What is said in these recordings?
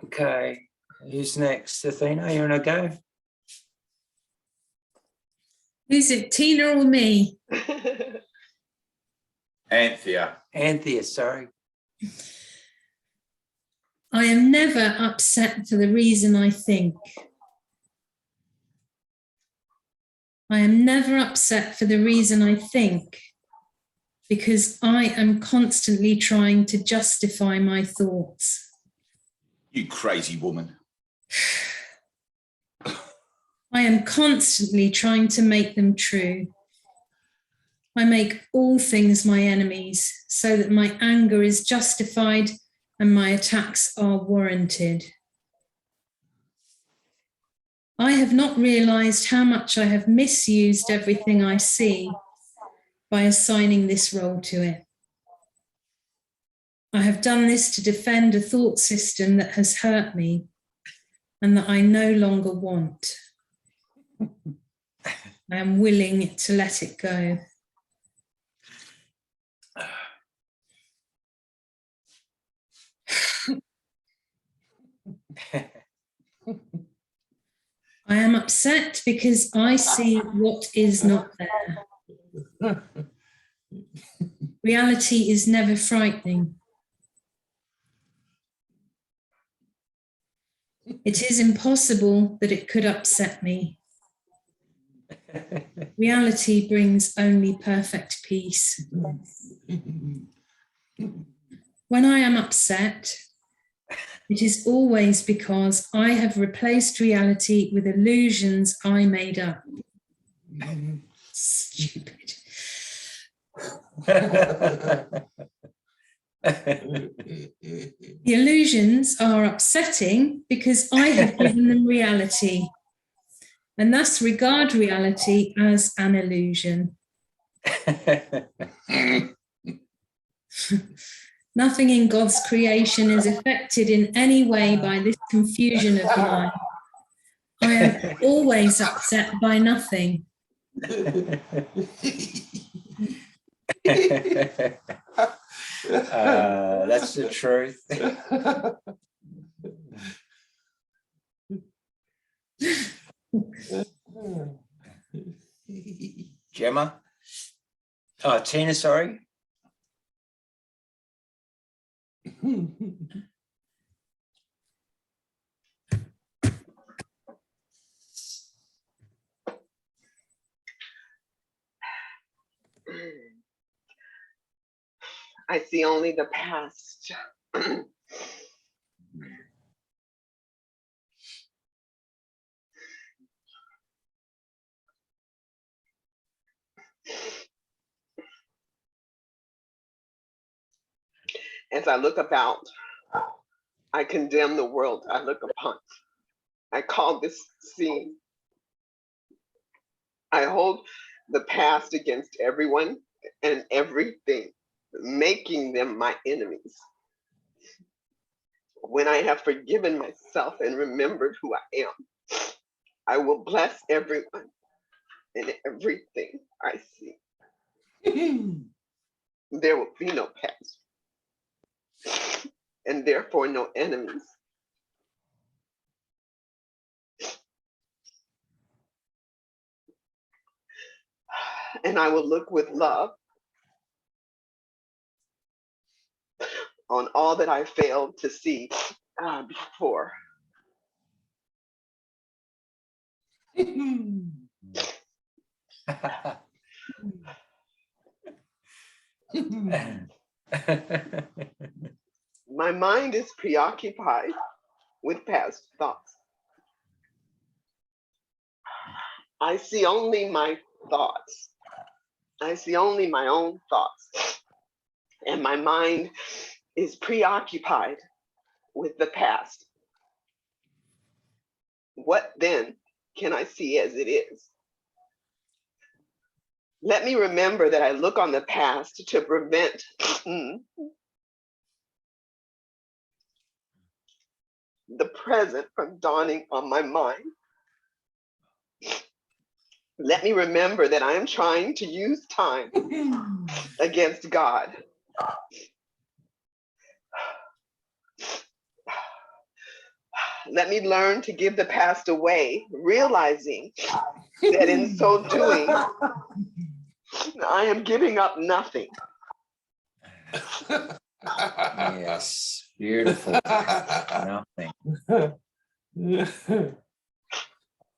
Okay, who's next? Athena, you want to go? Who's it, Tina or me? Anthea. Anthea, sorry. I am never upset for the reason I think. I am never upset for the reason I think, because I am constantly trying to justify my thoughts. You crazy woman. I am constantly trying to make them true. I make all things my enemies so that my anger is justified and my attacks are warranted. I have not realized how much I have misused everything I see by assigning this role to it. I have done this to defend a thought system that has hurt me and that I no longer want. I am willing to let it go. I am upset because I see what is not there. Reality is never frightening. It is impossible that it could upset me. Reality brings only perfect peace. When I am upset, it is always because I have replaced reality with illusions I made up. Stupid. The illusions are upsetting because I have given them reality, and thus regard reality as an illusion. Nothing in God's creation is affected in any way by this confusion of mine. I am always upset by nothing. That's the truth. Gemma? Oh, Tina, sorry. I see only the past. As I look about, I condemn the world I look upon. I call this scene. I hold the past against everyone and everything, making them my enemies. When I have forgiven myself and remembered who I am, I will bless everyone and everything I see. There will be no past, and therefore no enemies. And I will look with love on all that I failed to see before. My mind is preoccupied with past thoughts. I see only my thoughts. I see only my own thoughts. And my mind is preoccupied with the past. What then can I see as it is? Let me remember that I look on the past to prevent the present from dawning on my mind. Let me remember that I am trying to use time against God. Let me learn to give the past away, realizing that in so doing, I am giving up nothing. Yes, beautiful. Nothing. I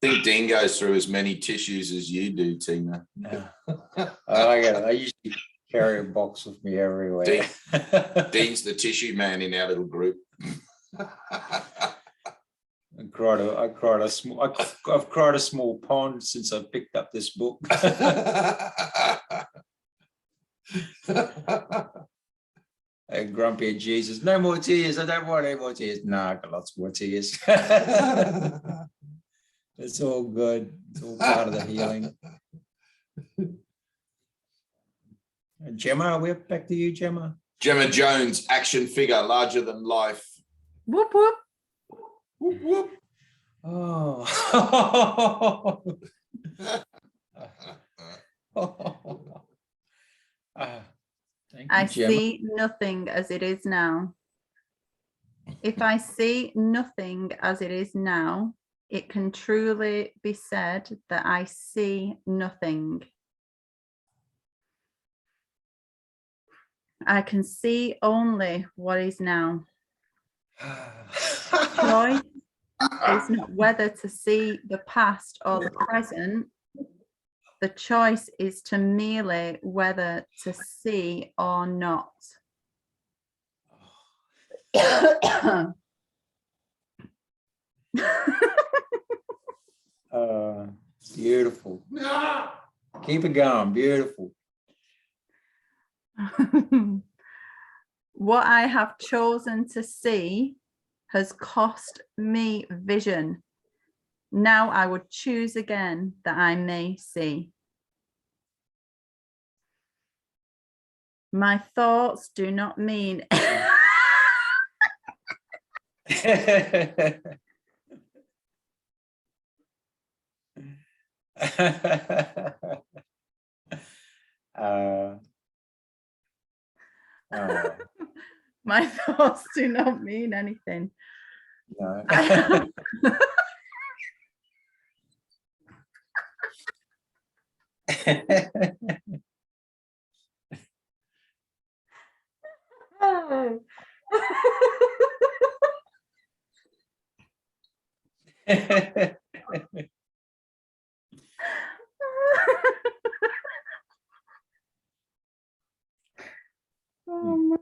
think Dean goes through as many tissues as you do, Tina. I usually carry a box with me everywhere. Dean's the tissue man in our little group. I've cried a small pond since I picked up this book. And grumpy Jesus, no more tears. I don't want any more tears. No, I got lots more tears. It's all good. It's all part of the healing. And Gemma, we're back to you, Gemma. Gemma Jones, action figure, larger than life. Whoop, whoop. Whoop, whoop. Oh. Thank you, I Gemma. see nothing as it is now. If I see nothing as it is now, it can truly be said that I see nothing. I can see only what is now. Choice is not whether to see the past or the present. The choice is to merely whether to see or not. Beautiful. Keep it going. Beautiful. What I have chosen to see has cost me vision. Now I would choose again that I may see. My thoughts do not mean my thoughts do not mean anything. No. Oh, man.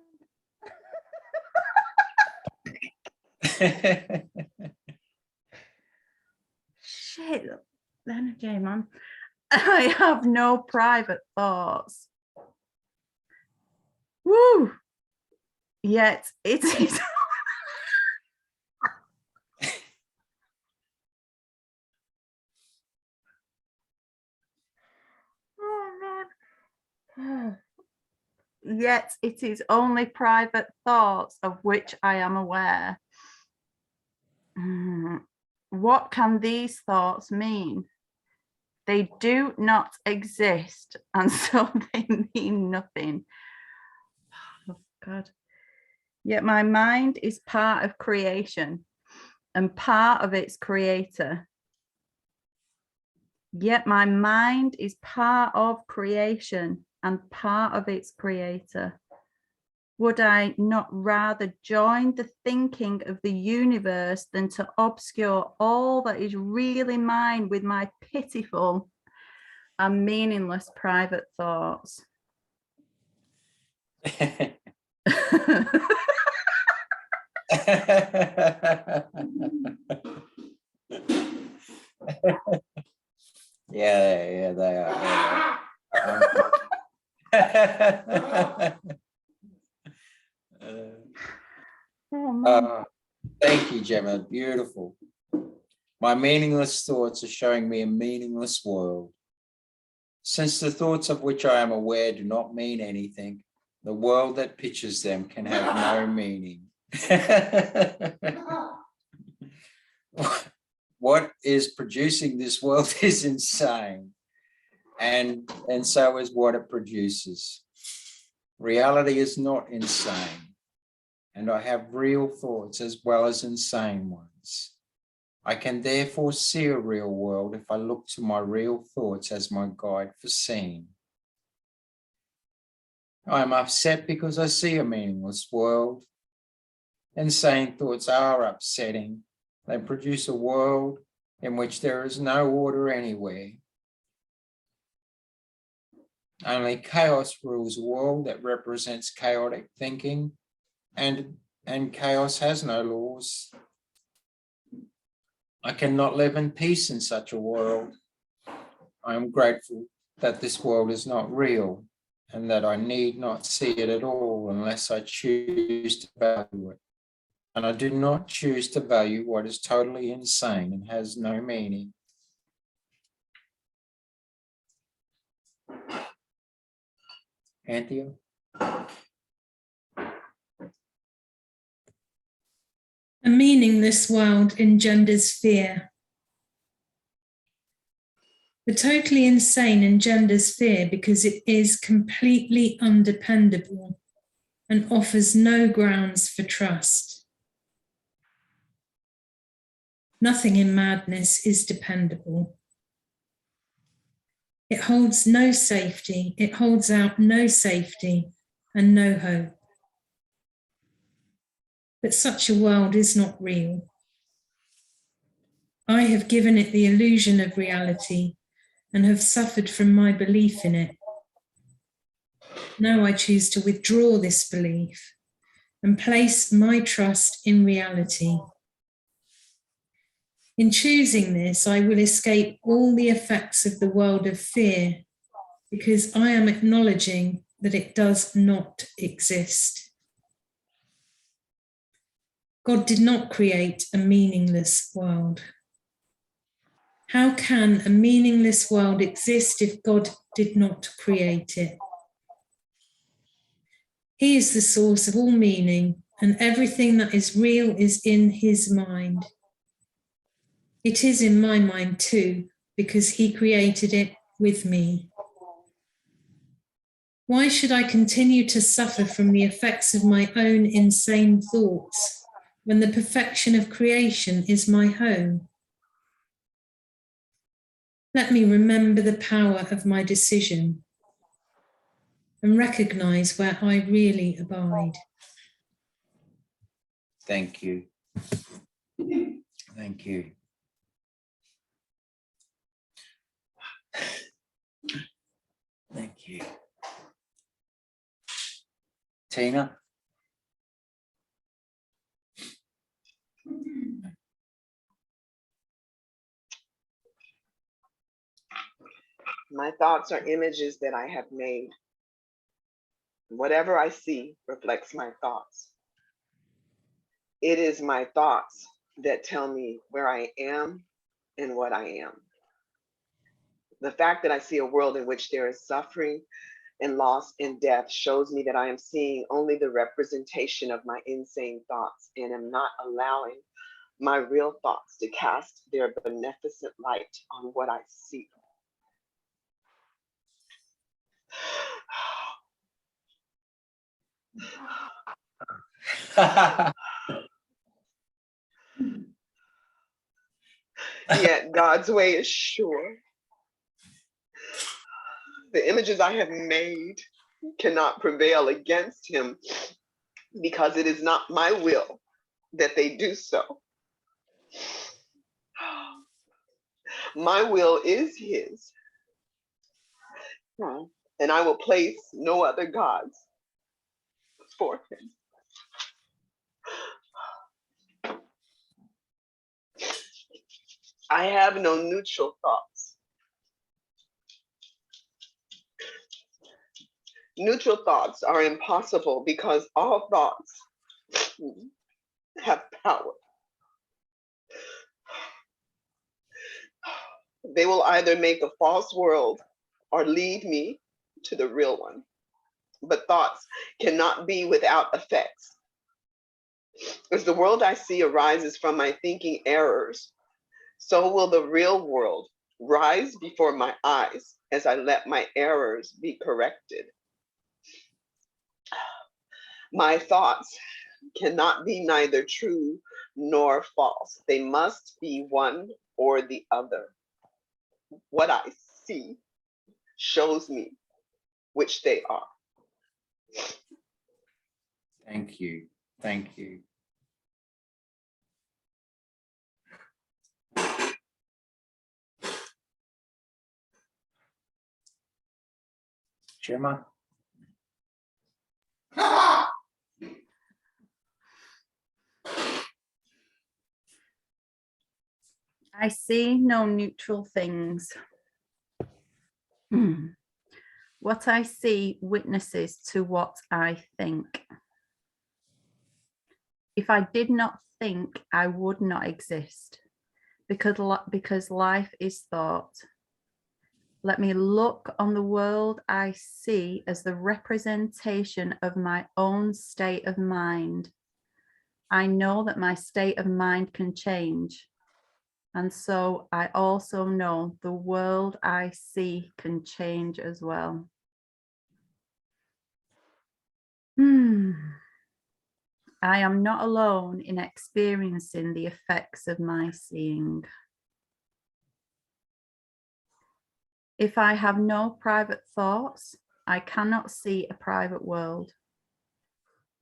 Shit, energy, man. I have no private thoughts. Woo! Yet it is. Oh, man. Yet it is only private thoughts of which I am aware. What can these thoughts mean? They do not exist, and so they mean nothing. Oh, God. Yet my mind is part of creation and part of its creator. Yet my mind is part of creation and part of its creator. Would I not rather join the thinking of the universe than to obscure all that is really mine with my pitiful and meaningless private thoughts? Yeah, they are. Oh, man. Thank you, Gemma. Beautiful. My meaningless thoughts are showing me a meaningless world. Since the thoughts of which I am aware do not mean anything, the world that pictures them can have no meaning. What is producing this world is insane. and so is what it produces. Reality is not insane, and I have real thoughts as well as insane ones. I can therefore see a real world if I look to my real thoughts as my guide for seeing. I am upset because I see a meaningless world. Insane thoughts are upsetting. They produce a world in which there is no order anywhere. Only chaos rules a world that represents chaotic thinking, and chaos has no laws. I cannot live in peace in such a world. I am grateful that this world is not real and that I need not see it at all unless I choose to value it. And I do not choose to value what is totally insane and has no meaning. Anthea? A meaningless world engenders fear. The totally insane engenders fear because it is completely undependable and offers no grounds for trust. Nothing in madness is dependable. It holds no safety, it holds out no safety and no hope. But such a world is not real. I have given it the illusion of reality and have suffered from my belief in it. Now I choose to withdraw this belief and place my trust in reality. In choosing this, I will escape all the effects of the world of fear because I am acknowledging that it does not exist. God did not create a meaningless world. How can a meaningless world exist if God did not create it? He is the source of all meaning, and everything that is real is in his mind. It is in my mind too, because he created it with me. Why should I continue to suffer from the effects of my own insane thoughts when the perfection of creation is my home? Let me remember the power of my decision and recognize where I really abide. Thank you. Thank you. Thank you. Tina? My thoughts are images that I have made. Whatever I see reflects my thoughts. It is my thoughts that tell me where I am and what I am. The fact that I see a world in which there is suffering and loss and death shows me that I am seeing only the representation of my insane thoughts and am not allowing my real thoughts to cast their beneficent light on what I see. Yet God's way is sure. The images I have made cannot prevail against him because it is not my will that they do so. My will is his. And I will place no other gods for him. I have no neutral thoughts. Neutral thoughts are impossible because all thoughts have power. They will either make a false world or lead me to the real one. But thoughts cannot be without effects. As the world I see arises from my thinking errors, so will the real world rise before my eyes as I let my errors be corrected. My thoughts cannot be neither true nor false. They must be one or the other. What I see shows me which they are. Thank you. Thank you. Gemma? I see no neutral things. What I see witnesses to what I think. If I did not think, I would not exist, because life is thought. Let me look on the world I see as the representation of my own state of mind. I know that my state of mind can change. And so I also know the world I see can change as well. I am not alone in experiencing the effects of my seeing. If I have no private thoughts, I cannot see a private world.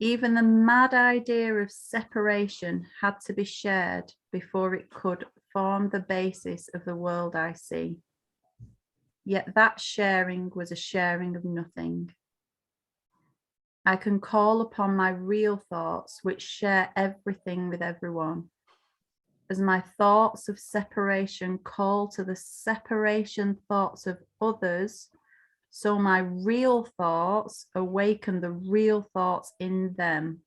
Even the mad idea of separation had to be shared before it could form the basis of the world I see. Yet that sharing was a sharing of nothing. I can call upon my real thoughts, which share everything with everyone. As my thoughts of separation call to the separation thoughts of others, so my real thoughts awaken the real thoughts in them.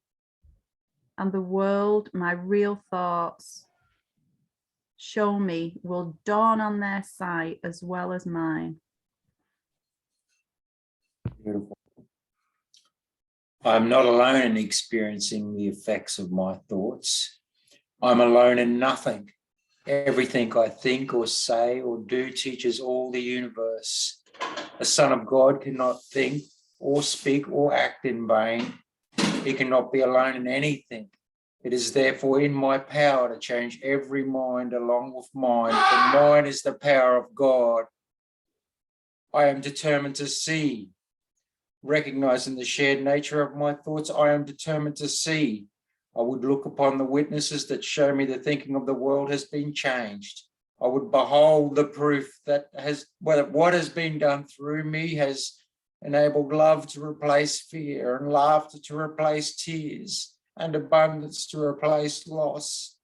And the world my real thoughts show me will dawn on their sight as well as mine. Beautiful. I'm not alone in experiencing the effects of my thoughts. I'm alone in nothing. Everything I think or say or do teaches all the universe. A son of God cannot think or speak or act in vain. He cannot be alone in anything. It is therefore in my power to change every mind along with mine, for mine is the power of God. I am determined to see. Recognizing the shared nature of my thoughts, I am determined to see. I would look upon the witnesses that show me the thinking of the world has been changed. I would behold the proof that what has been done through me has enabled love to replace fear and laughter to replace tears and abundance to replace loss.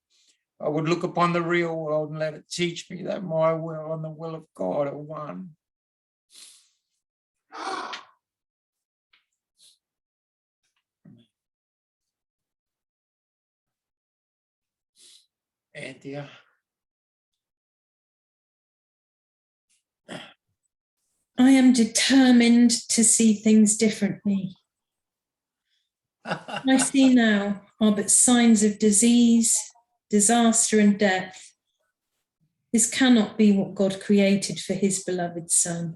I would look upon the real world and let it teach me that my will and the will of God are one. Anthea. I am determined to see things differently. What I see now are but signs of disease, disaster, and death. This cannot be what God created for his beloved Son.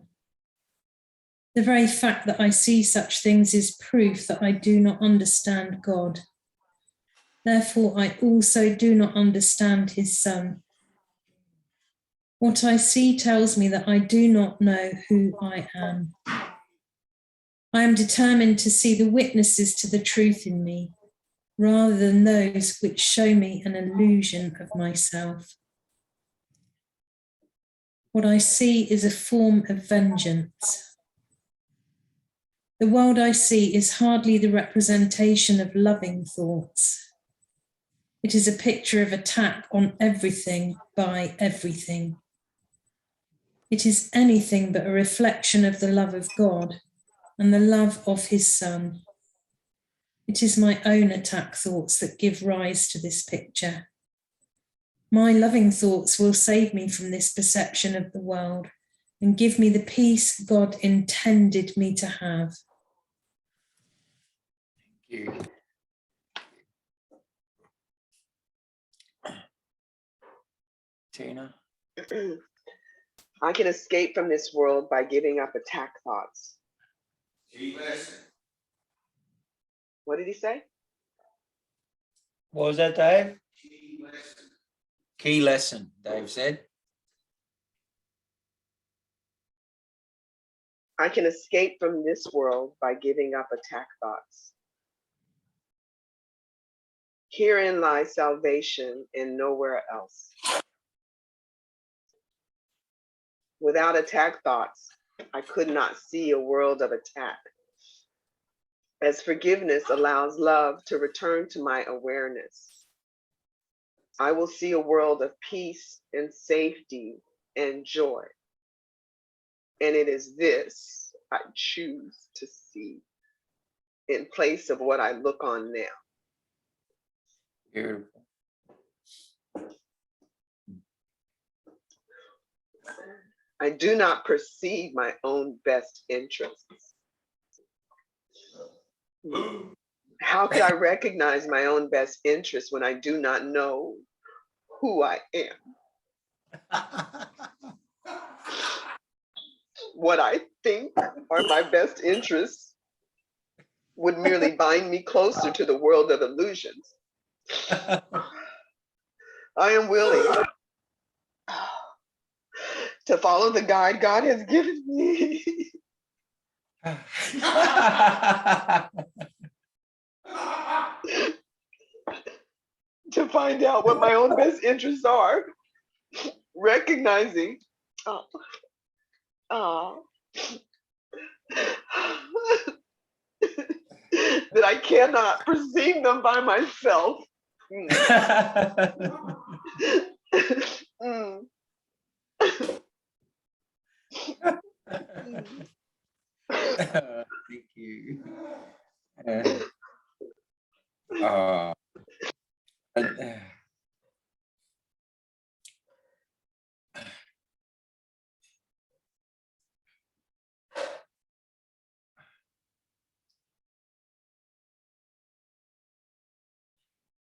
The very fact that I see such things is proof that I do not understand God. Therefore, I also do not understand his Son. What I see tells me that I do not know who I am. I am determined to see the witnesses to the truth in me, rather than those which show me an illusion of myself. What I see is a form of vengeance. The world I see is hardly the representation of loving thoughts. It is a picture of attack on everything by everything. It is anything but a reflection of the love of God and the love of his Son. It is my own attack thoughts that give rise to this picture. My loving thoughts will save me from this perception of the world and give me the peace God intended me to have. Thank you. Tina. I can escape from this world by giving up attack thoughts. What did he say? What was that, Dave? Key lesson, Dave said. I can escape from this world by giving up attack thoughts. Herein lies salvation and nowhere else. Without attack thoughts, I could not see a world of attack. As forgiveness allows love to return to my awareness, I will see a world of peace and safety and joy. And it is this I choose to see in place of what I look on now. Beautiful. I do not perceive my own best interests. How could I recognize my own best interests when I do not know who I am? What I think are my best interests would merely bind me closer to the world of illusions. I am willing to follow the guide God has given me. To find out what my own best interests are, recognizing that I cannot perceive them by myself. Thank you.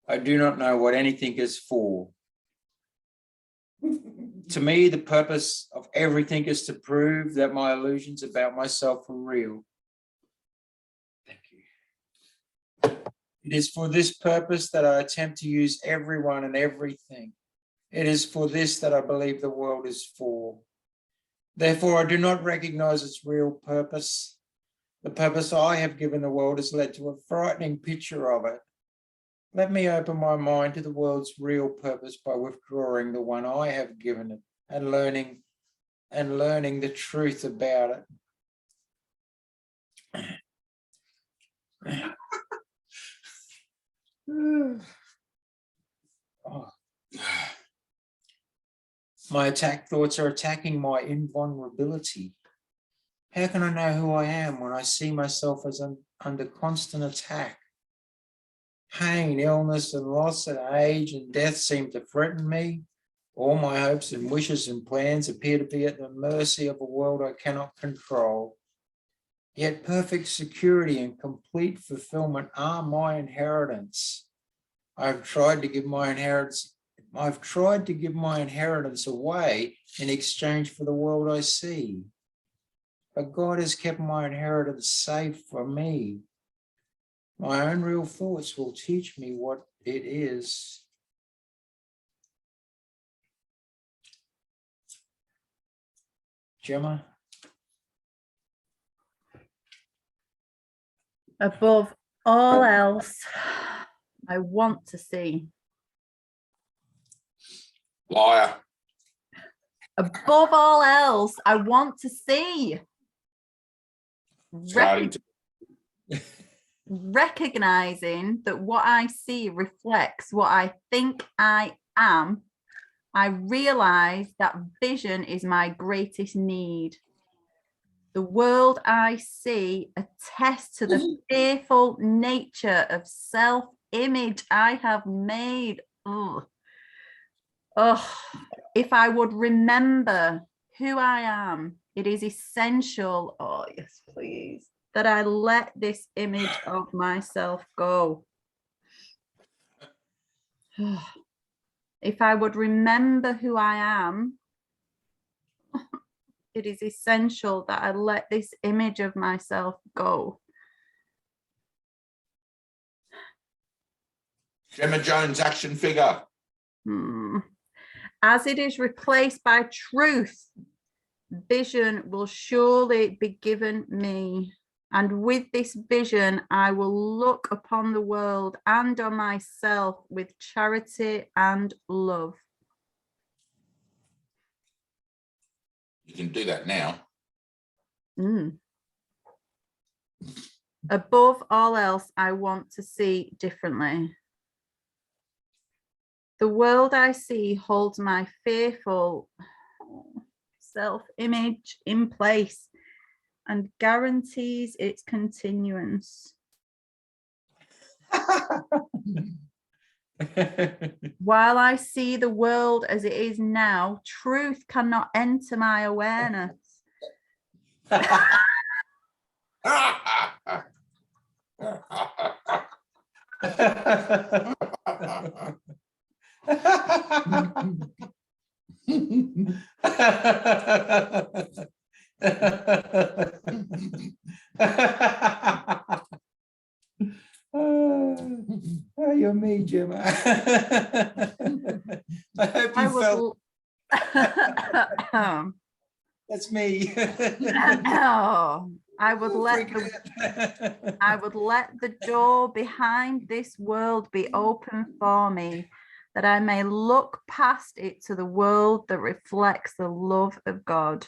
I do not know what anything is for. To me, the purpose of everything is to prove that my illusions about myself are real. Thank you. It is for this purpose that I attempt to use everyone and everything. It is for this that I believe the world is for. Therefore, I do not recognize its real purpose. The purpose I have given the world has led to a frightening picture of it. Let me open my mind to the world's real purpose by withdrawing the one I have given it and learning the truth about it. Oh. My attack thoughts are attacking my invulnerability. How can I know who I am when I see myself as under constant attack? Pain, illness, and loss, and age and death seem to threaten me. All my hopes and wishes and plans appear to be at the mercy of a world I cannot control. Yet perfect security and complete fulfillment are my inheritance. I've tried to give my inheritance away in exchange for the world I see. But God has kept my inheritance safe for me. My own real thoughts will teach me what it is. Gemma? Above all else, I want to see. Liar. Above all else, I want to see. Starting to. Recognizing that what I see reflects what I think I am, I realize that vision is my greatest need. The world I see attests to the fearful nature of self-image I have made. Ugh. If I would remember who I am, it is essential, oh yes, please, that I let this image of myself go. If I would remember who I am, it is essential that I let this image of myself go. Gemma Jones, action figure. As it is replaced by truth, vision will surely be given me. And with this vision, I will look upon the world and on myself with charity and love. You can do that now. Above all else, I want to see differently. The world I see holds my fearful self-image in place and guarantees its continuance. While I see the world as it is now, truth cannot enter my awareness. Oh, you're me, Gemma. I hope you felt that's me. I would let the door behind this world be open for me, that I may look past it to the world that reflects the love of God.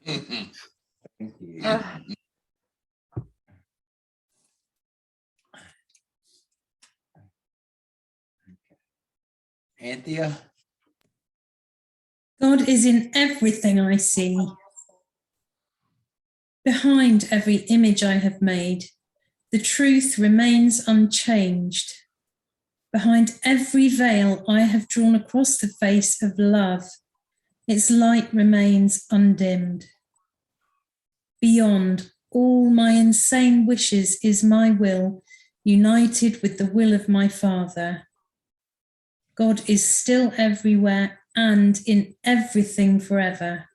Thank you. Anthea? God is in everything I see. Behind every image I have made, the truth remains unchanged. Behind every veil I have drawn across the face of love, its light remains undimmed. Beyond all my insane wishes is my will, united with the will of my Father. God is still everywhere and in everything forever.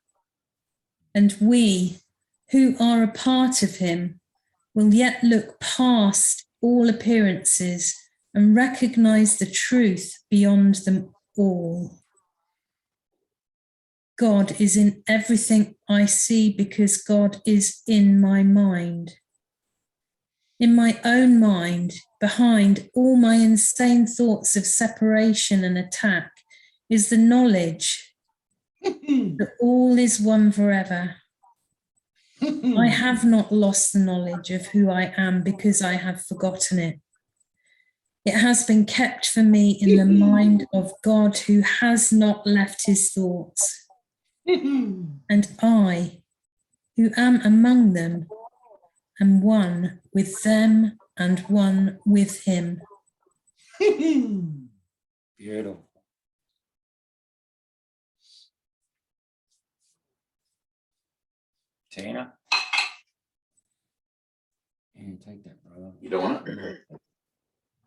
And we, who are a part of him, will yet look past all appearances and recognize the truth beyond them all. God is in everything I see because God is in my mind. In my own mind, behind all my insane thoughts of separation and attack, is the knowledge that all is one forever. I have not lost the knowledge of who I am because I have forgotten it. It has been kept for me in the mind of God who has not left his thoughts. And I, who am among them, am one with them and one with him. Beautiful. Tina? You take that, brother. You don't want it?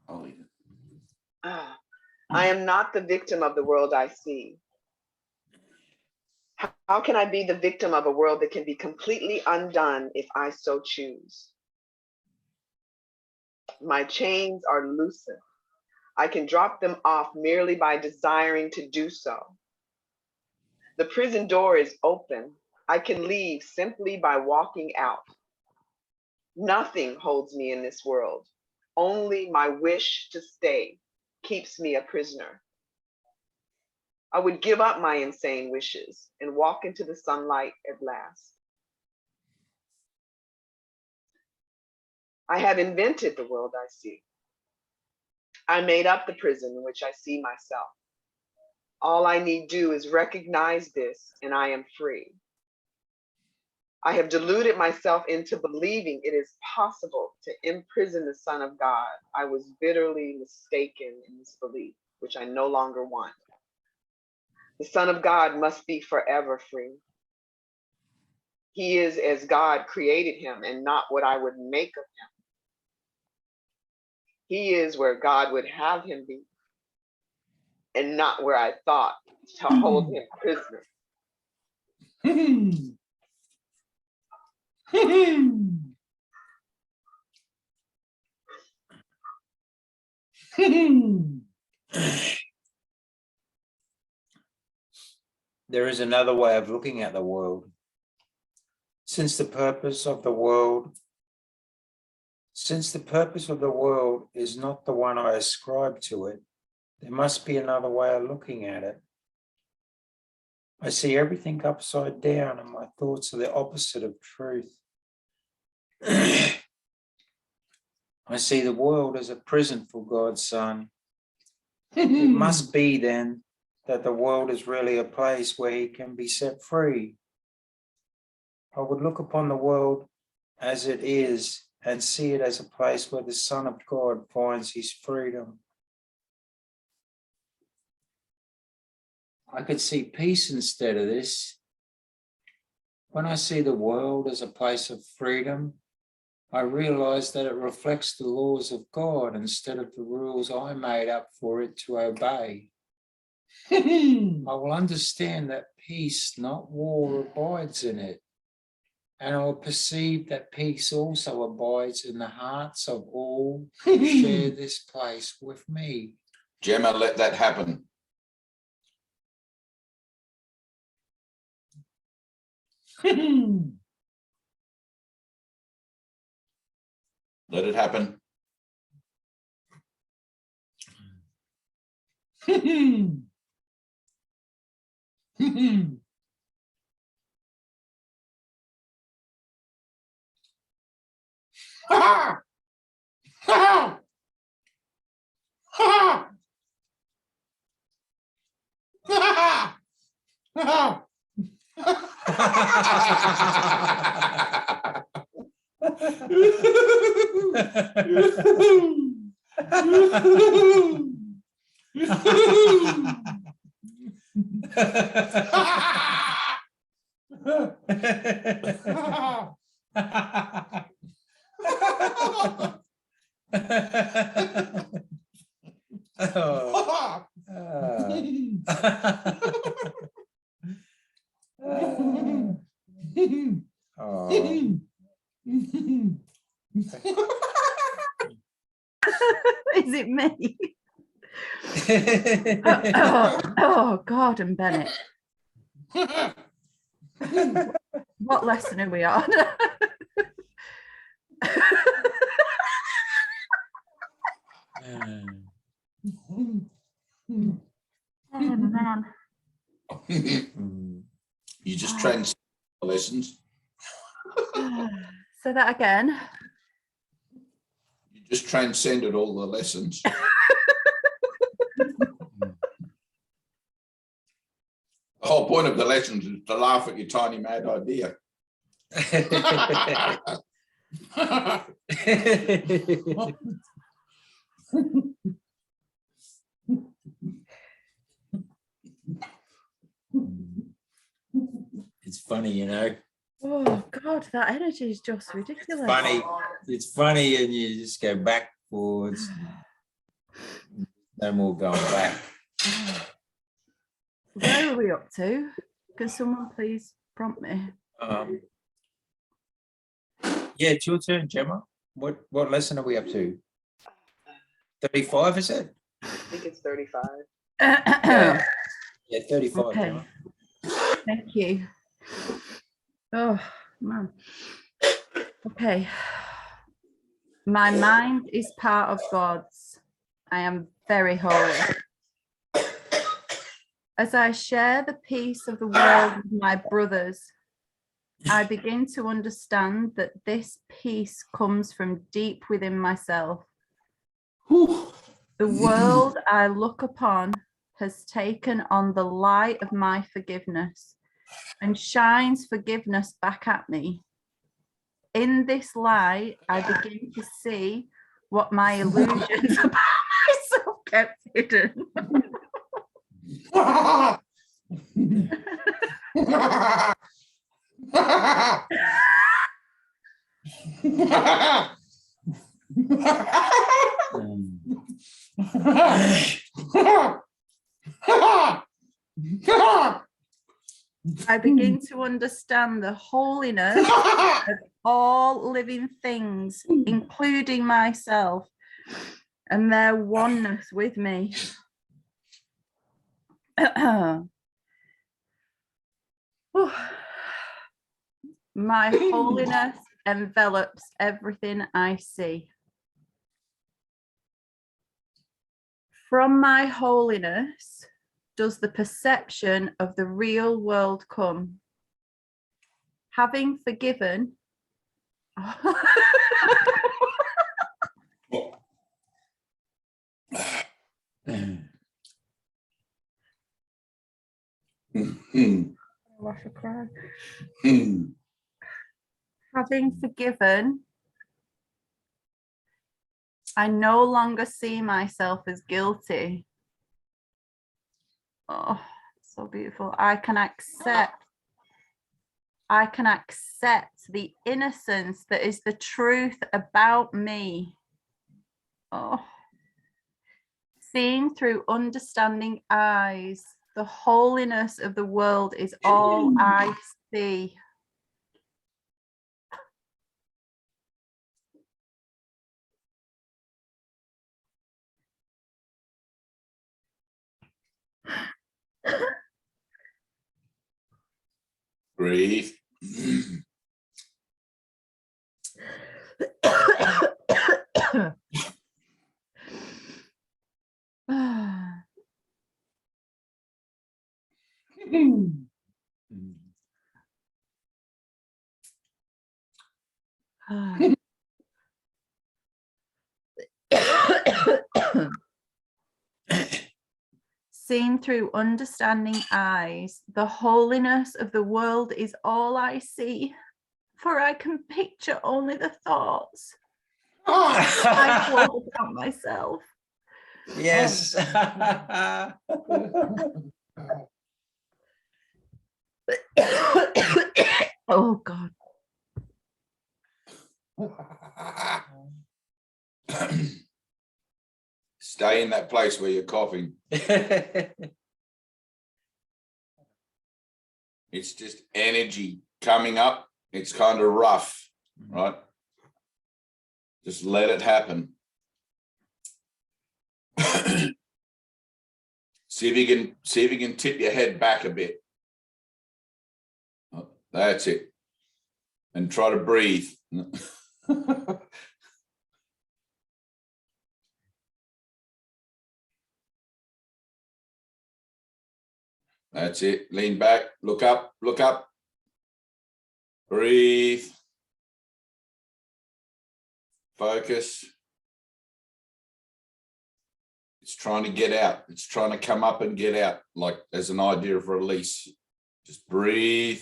I'll eat it. I am not the victim of the world I see. How can I be the victim of a world that can be completely undone if I so choose? My chains are loosened. I can drop them off merely by desiring to do so. The prison door is open. I can leave simply by walking out. Nothing holds me in this world. Only my wish to stay keeps me a prisoner. I would give up my insane wishes and walk into the sunlight at last. I have invented the world I see. I made up the prison in which I see myself. All I need do is recognize this and I am free. I have deluded myself into believing it is possible to imprison the Son of God. I was bitterly mistaken in this belief, which I no longer want. The Son of God must be forever free. He is as God created him and not what I would make of him. He is where God would have him be and not where I thought to hold him prisoner. There is another way of looking at the world. Since the purpose of the world is not the one I ascribe to it, there must be another way of looking at it. I see everything upside down, and my thoughts are the opposite of truth. I see the world as a prison for God's Son. It must be then that the world is really a place where he can be set free. I would look upon the world as it is and see it as a place where the Son of God finds his freedom. I could see peace instead of this. When I see the world as a place of freedom, I realize that it reflects the laws of God instead of the rules I made up for it to obey. I will understand that peace, not war, abides in it. And I will perceive that peace also abides in the hearts of all who share this place with me. Gemma, let that happen. Let it happen. Is it me? Oh, Gordon Bennett. What lesson are we on? Oh, man. You just transcend the lessons. Say that again. You just transcended all the lessons. The whole point of the lessons is to laugh at your tiny mad idea. It's funny, you know. Oh God, that energy is just ridiculous. It's funny, and you just go backwards. No more going back. Where are we up to? Can someone please prompt me? Yeah, it's your turn, Gemma. What lesson are we up to? 35, is it? I think it's 35. Yeah, 35. Okay. Gemma. Thank you. Oh, man. Okay. My mind is part of God's. I am very holy. As I share the peace of the world with my brothers, I begin to understand that this peace comes from deep within myself. The world I look upon has taken on the light of my forgiveness and shines forgiveness back at me. In this light, I begin to see what my illusions about myself kept hidden. I begin to understand the holiness of all living things, including myself, and their oneness with me. My holiness envelops everything I see. From my holiness does the perception of the real world come. Having forgiven, having forgiven, I no longer see myself as guilty. Oh, so beautiful. I can accept the innocence that is the truth about me. Oh, seen through understanding eyes, the holiness of the world is all I see. Breathe. Seen through understanding eyes, the holiness of the world is all I see, for I can picture only the thoughts I hold about myself. Yes. Oh God. Stay in that place where you're coughing. It's just energy coming up. It's kind of rough, right? Just let it happen. See if you can tip your head back a bit. Oh, that's it. And try to breathe. That's it. Lean back, look up, look up. Breathe. Focus. It's trying to get out. It's trying to come up and get out, like as an idea of release. Just breathe.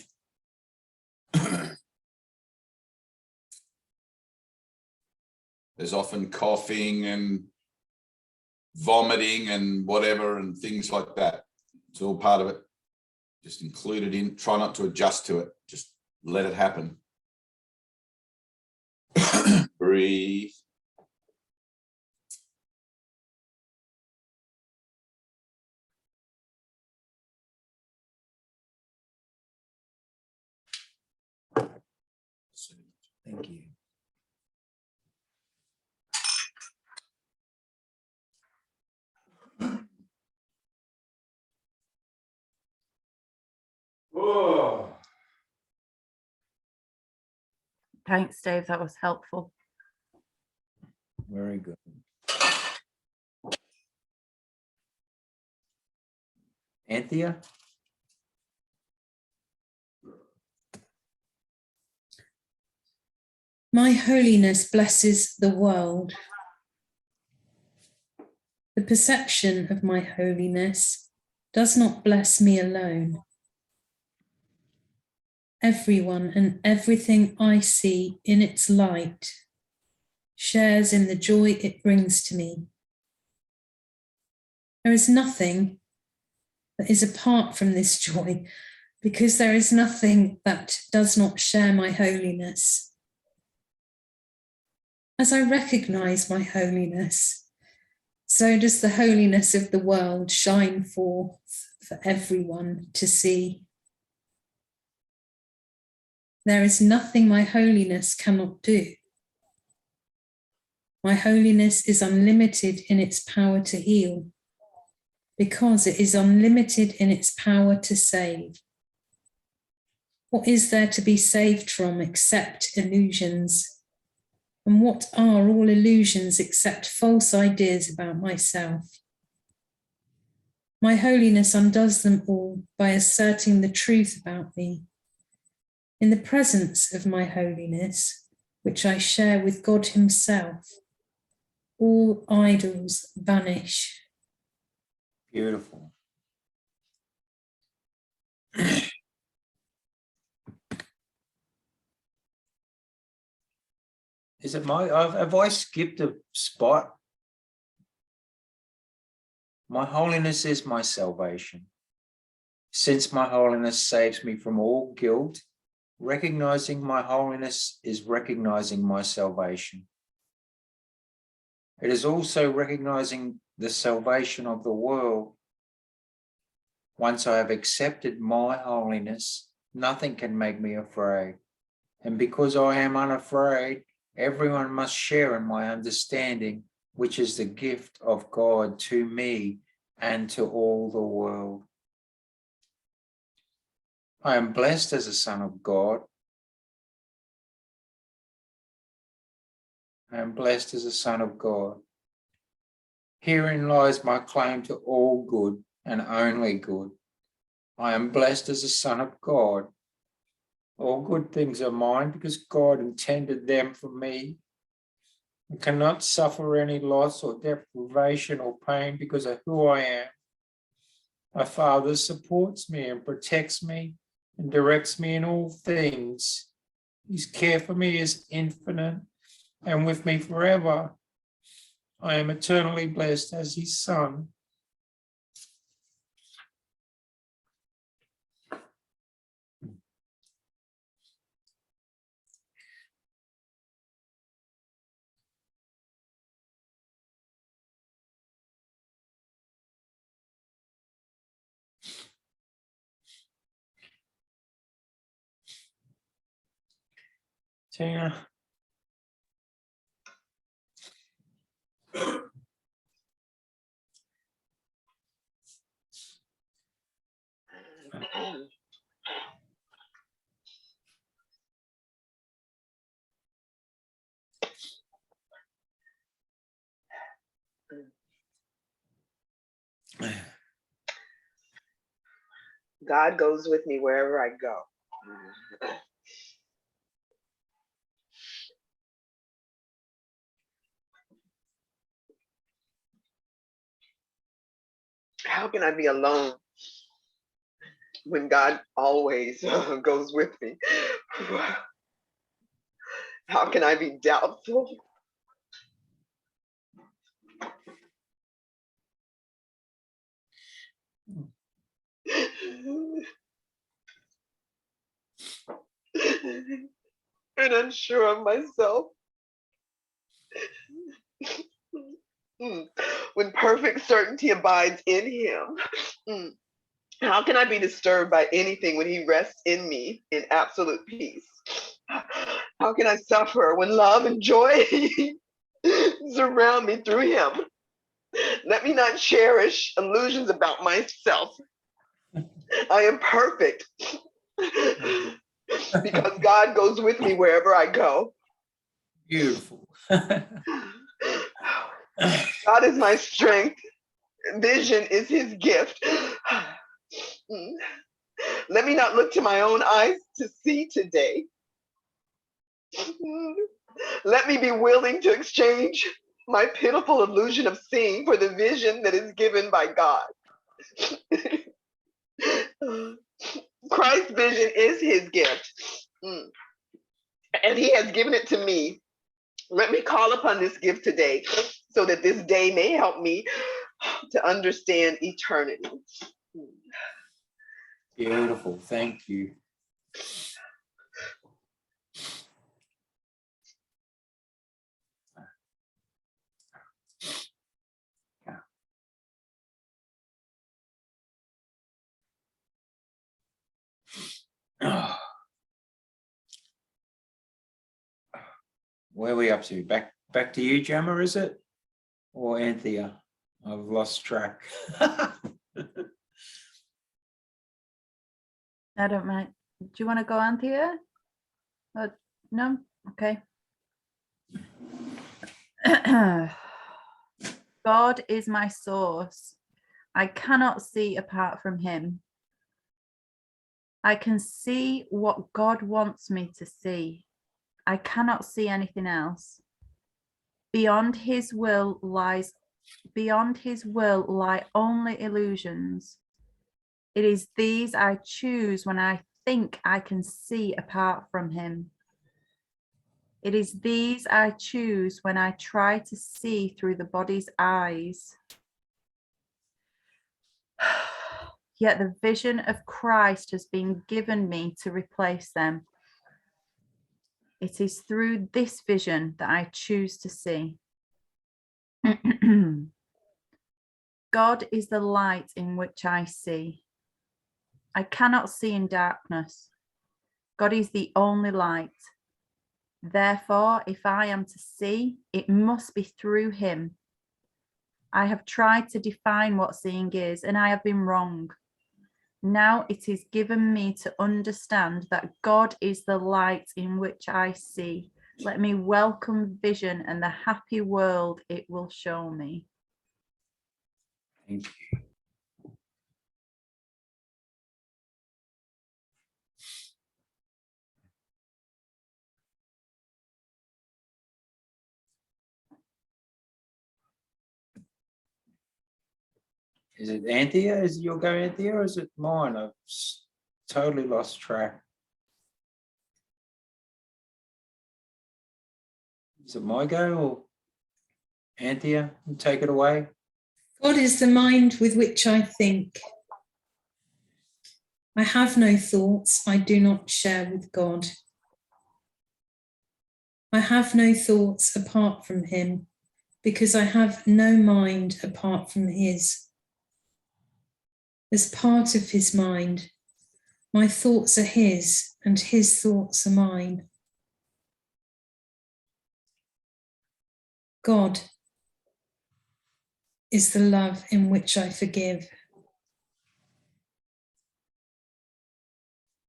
There's often coughing and vomiting and whatever and things like that. It's all part of it. Just include it in. Try not to adjust to it. Just let it happen. Breathe. Thank you. Oh. Thanks, Dave. That was helpful. Very good. Anthea? My holiness blesses the world. The perception of my holiness does not bless me alone. Everyone and everything I see in its light shares in the joy it brings to me. There is nothing that is apart from this joy, because there is nothing that does not share my holiness. As I recognize my holiness, so does the holiness of the world shine forth for everyone to see. There is nothing my holiness cannot do. My holiness is unlimited in its power to heal, because it is unlimited in its power to save. What is there to be saved from except illusions? And what are all illusions except false ideas about myself? My holiness undoes them all by asserting the truth about me. In the presence of my holiness, which I share with God Himself, all idols vanish. Beautiful. Is it have I skipped a spot? My holiness is my salvation. Since my holiness saves me from all guilt, recognizing my holiness is recognizing my salvation. It is also recognizing the salvation of the world. Once I have accepted my holiness, nothing can make me afraid. And because I am unafraid, everyone must share in my understanding, which is the gift of God to me and to all the world. I am blessed as a son of God. I am blessed as a son of God. Herein lies my claim to all good and only good. I am blessed as a son of God. All good things are mine because God intended them for me. I cannot suffer any loss or deprivation or pain because of who I am. My Father supports me and protects me and directs me in all things. His care for me is infinite and with me forever. I am eternally blessed as His son. Tina. God goes with me wherever I go. How can I be alone when God always goes with me? How can I be doubtful? And unsure of myself? When perfect certainty abides in Him, how can I be disturbed by anything when He rests in me in absolute peace? How can I suffer when love and joy surround me through Him? Let me not cherish illusions about myself. I am perfect because God goes with me wherever I go. Beautiful. God is my strength. Vision is His gift. Let me not look to my own eyes to see today. Let me be willing to exchange my pitiful illusion of seeing for the vision that is given by God. Christ's vision is His gift, and He has given it to me. Let me call upon this gift today so that this day may help me to understand eternity. Beautiful. Thank you. Where are we up to? Back to you, Gemma, is it? Or Anthea? I've lost track. I don't mind. Do you want to go, Anthea? No? Okay. God is my source. I cannot see apart from him. I can see what God wants me to see. I cannot see anything else. Beyond his will lie only illusions. It is these I choose when I think I can see apart from him. It is these I choose when I try to see through the body's eyes. Yet the vision of Christ has been given me to replace them. It is through this vision that I choose to see. God is the light in which I see. I cannot see in darkness. God is the only light. Therefore, if I am to see, it must be through him. I have tried to define what seeing is, and I have been wrong. Now it is given me to understand that God is the light in which I see. Let me welcome vision and the happy world it will show me. Thank you. Is it Anthea? Is it your go, Anthea, or is it mine? I've totally lost track. Is it my go or Anthea? Take it away. God is the mind with which I think. I have no thoughts I do not share with God. I have no thoughts apart from him, because I have no mind apart from his. As part of his mind, my thoughts are his, and his thoughts are mine. God is the love in which I forgive.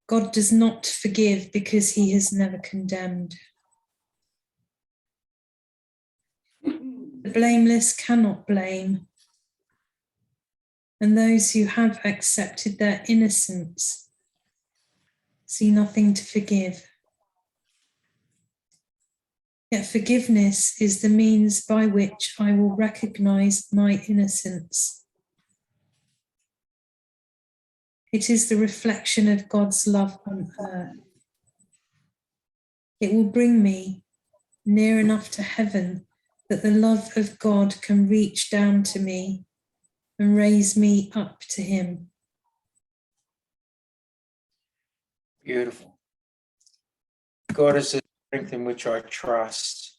God does not forgive because he has never condemned. The blameless cannot blame, and those who have accepted their innocence see nothing to forgive. Yet forgiveness is the means by which I will recognize my innocence. It is the reflection of God's love on earth. It will bring me near enough to heaven that the love of God can reach down to me and raise me up to him. Beautiful. God is the strength in which I trust.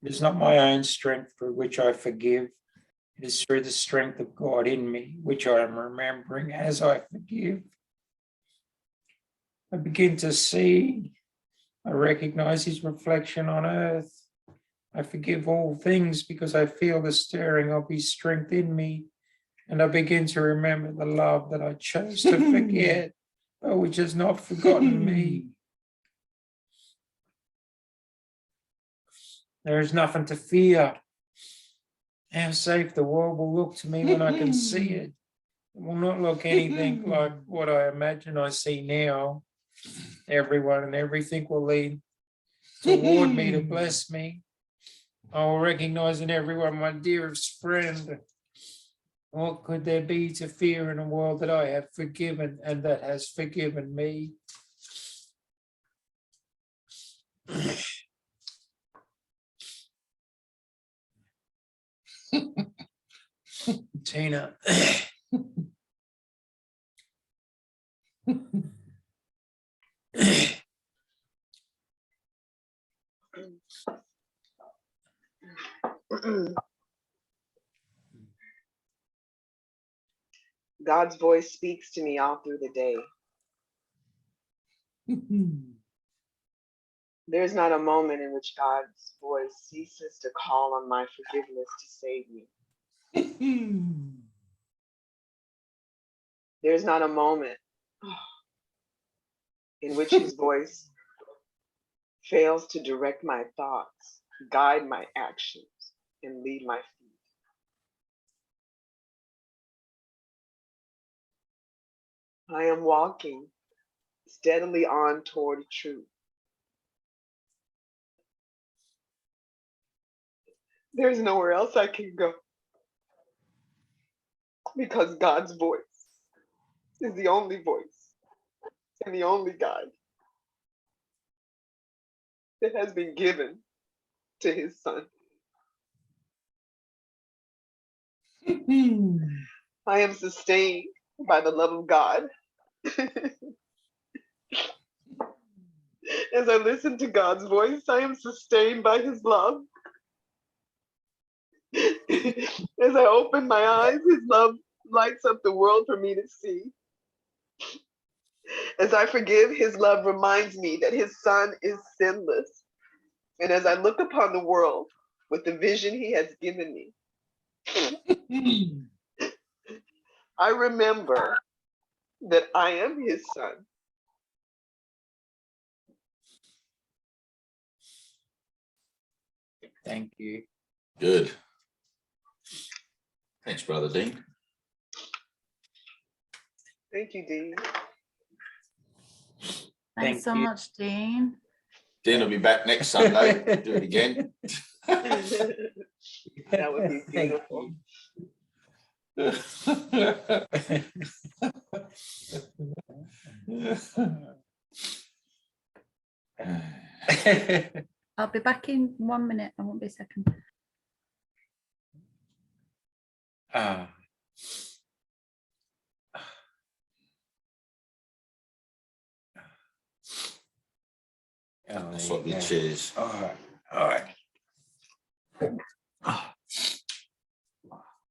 It is not my own strength through which I forgive. It is through the strength of God in me, which I am remembering as I forgive. I begin to see, I recognize his reflection on earth. I forgive all things because I feel the stirring of his strength in me. And I begin to remember the love that I chose to forget, but which has not forgotten me. There is nothing to fear. How safe the world will look to me when I can see it. It will not look anything like what I imagine I see now. Everyone and everything will lead toward me to bless me. I will recognize in everyone my dearest friend. What could there be to fear in a world that I have forgiven and that has forgiven me? Tina. God's voice speaks to me all through the day. There's not a moment in which God's voice ceases to call on my forgiveness to save me. There's not a moment in which his voice fails to direct my thoughts, guide my actions, and lead my feet. I am walking steadily on toward truth. There's nowhere else I can go because God's voice is the only voice and the only guide that has been given to his son. I am sustained by the love of God. As I listen to God's voice, I am sustained by his love. As I open my eyes, his love lights up the world for me to see. As I forgive, his love reminds me that his son is sinless. And as I look upon the world with the vision he has given me, I remember that I am his son. Thank you. Good. Thanks, Brother Dean. Thank you, Dean. Thanks so you. much, Dean. Dean will be back next Sunday. Do it again. That would be beautiful. I'll be back in 1 minute. I won't be a second. Ah. Oh, Swap your chairs. All right. All right.